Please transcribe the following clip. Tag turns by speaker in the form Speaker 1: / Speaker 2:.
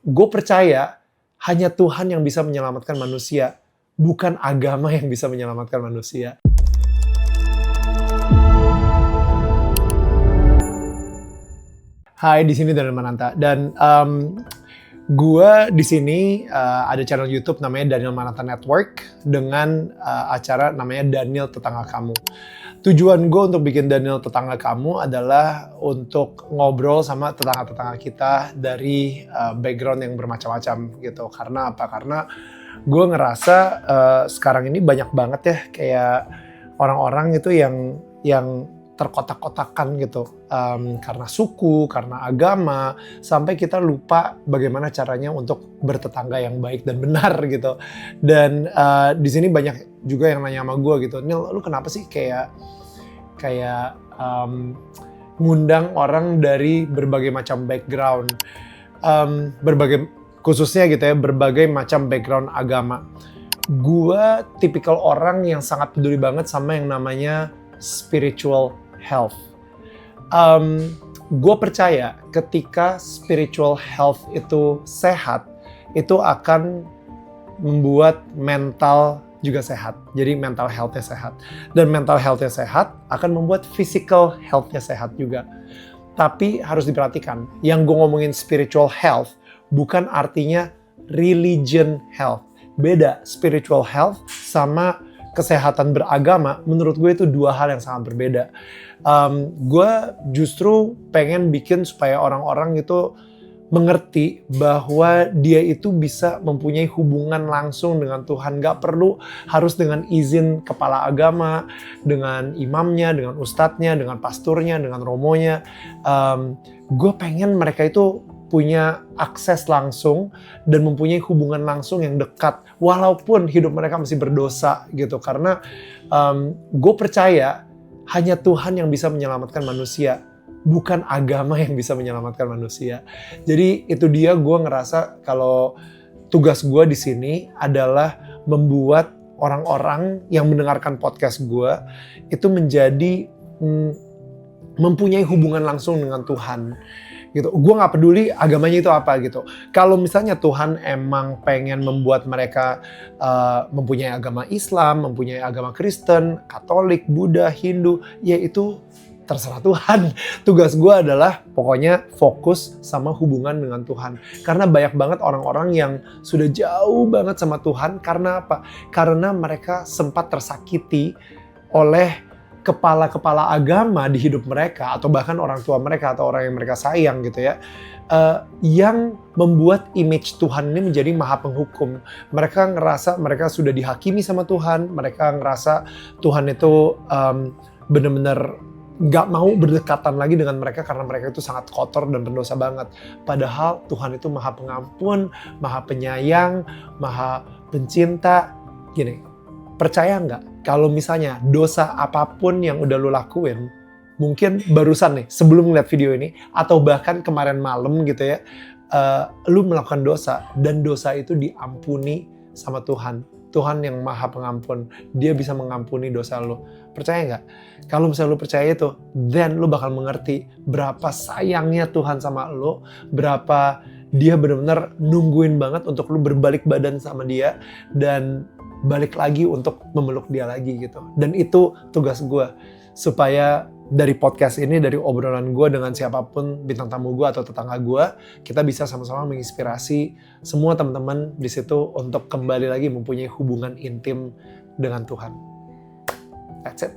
Speaker 1: gue percaya hanya Tuhan yang bisa menyelamatkan manusia, bukan agama yang bisa menyelamatkan manusia. Hai, di sini Daniel Mananta dan gue di sini ada channel YouTube namanya Daniel Mananta Network dengan acara namanya Daniel Tetangga Kamu. Tujuan gue untuk bikin Daniel Tetangga Kamu adalah untuk ngobrol sama tetangga-tetangga kita dari background yang bermacam-macam gitu. Karena apa? Karena gue ngerasa sekarang ini banyak banget ya kayak orang-orang itu yang terkotak-kotakan gitu karena suku, karena agama, sampai kita lupa bagaimana caranya untuk bertetangga yang baik dan benar gitu. Dan di sini banyak juga yang nanya sama gue gitu, Nil, lu kenapa sih kayak ngundang orang dari berbagai macam background, khususnya gitu ya, berbagai macam background agama. Gue tipikal orang yang sangat peduli banget sama yang namanya spiritual health. Gue percaya ketika spiritual health itu sehat, itu akan membuat mental juga sehat. Jadi mental health-nya sehat. Dan mental health-nya sehat akan membuat physical health-nya sehat juga. Tapi harus diperhatikan, yang gue ngomongin spiritual health bukan artinya religion health. Beda, spiritual health sama kesehatan beragama, menurut gue itu dua hal yang sangat berbeda. Gue justru pengen bikin supaya orang-orang itu mengerti bahwa dia itu bisa mempunyai hubungan langsung dengan Tuhan. Gak perlu harus dengan izin kepala agama, dengan imamnya, dengan ustadznya, dengan pasturnya, dengan romonya. Gue pengen mereka itu punya akses langsung dan mempunyai hubungan langsung yang dekat walaupun hidup mereka masih berdosa gitu, karena gue percaya hanya Tuhan yang bisa menyelamatkan manusia, bukan agama yang bisa menyelamatkan manusia. Jadi itu dia, gue ngerasa kalau tugas gue di sini adalah membuat orang-orang yang mendengarkan podcast gue itu menjadi mempunyai hubungan langsung dengan Tuhan. Gitu. Gue nggak peduli agamanya itu apa gitu. Kalau misalnya Tuhan emang pengen membuat mereka mempunyai agama Islam, mempunyai agama Kristen, Katolik, Buddha, Hindu, ya itu terserah Tuhan. Tugas gue adalah pokoknya fokus sama hubungan dengan Tuhan. Karena banyak banget orang-orang yang sudah jauh banget sama Tuhan. Karena apa? Karena mereka sempat tersakiti oleh kepala-kepala agama di hidup mereka, atau bahkan orang tua mereka atau orang yang mereka sayang gitu ya, yang membuat image Tuhan ini menjadi maha penghukum. Mereka ngerasa mereka sudah dihakimi sama Tuhan, mereka ngerasa Tuhan itu benar-benar gak mau berdekatan lagi dengan mereka karena mereka itu sangat kotor dan berdosa banget. Padahal Tuhan itu maha pengampun, maha penyayang, maha pencinta. Gini, percaya nggak kalau misalnya dosa apapun yang udah lo lakuin, mungkin barusan nih sebelum ngeliat video ini atau bahkan kemarin malam gitu ya, lo melakukan dosa dan dosa itu diampuni sama Tuhan. Tuhan yang maha pengampun, dia bisa mengampuni dosa lo. Percaya nggak? Kalau misalnya lo percaya itu, then lo bakal mengerti berapa sayangnya Tuhan sama lo, berapa dia benar-benar nungguin banget untuk lo berbalik badan sama dia dan balik lagi untuk memeluk dia lagi gitu. Dan itu tugas gue, supaya dari podcast ini, dari obrolan gue dengan siapapun bintang tamu gue atau tetangga gue, kita bisa sama-sama menginspirasi semua teman-teman di situ untuk kembali lagi mempunyai hubungan intim dengan Tuhan. That's it.